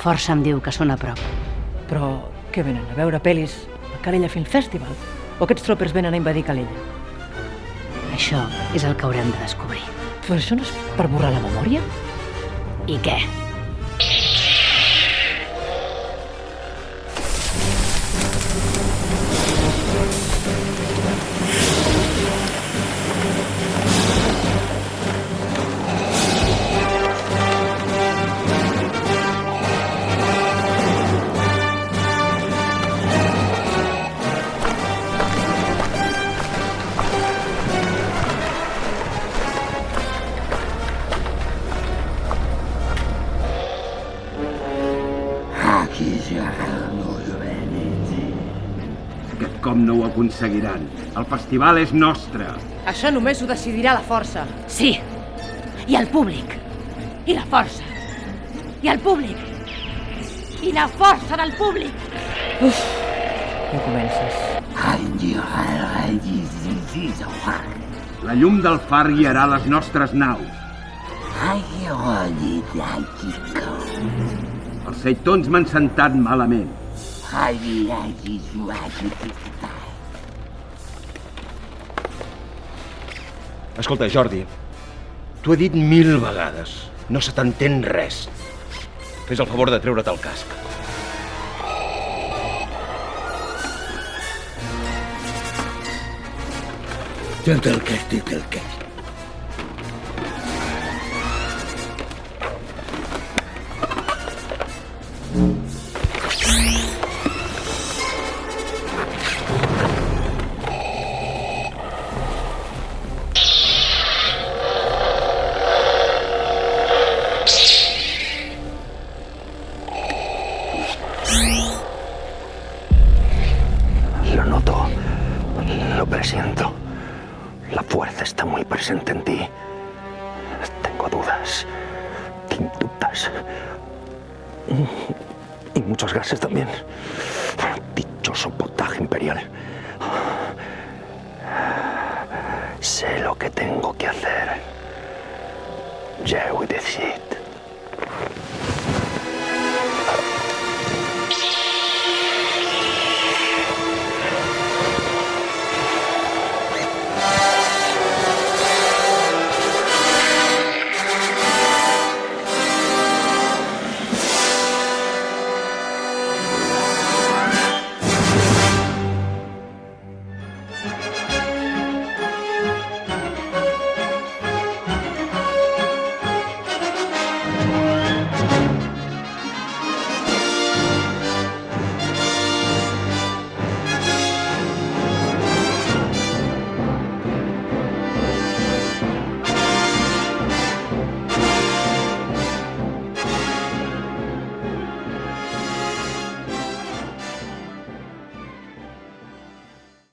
força em diu que són a prop. Però què venen, a veure pel·lis al Calella Film Festival? O aquests tropers venen a invadir Calella? Això és el que haurem de descobrir. Però això no és per borrar la memòria? I què? Aquest cop no ho aconseguiran. El festival és nostre. Això només ho decidirà la força. Sí, i el públic, i la força, i el públic, i la força del públic. Uf, ja comences. La llum del far guiarà les nostres naus. Els seitons m'han sentat malament. Escolta, Jordi, t'ho he dit 1000 vegades. No se t'entén res. Fes el favor de treure't el casc. Lo noto, lo presiento. La fuerza está muy presente en ti. Tengo dudas, y muchos gases también. Dichoso potaje imperial. Sé lo que tengo que hacer. Je vous décide.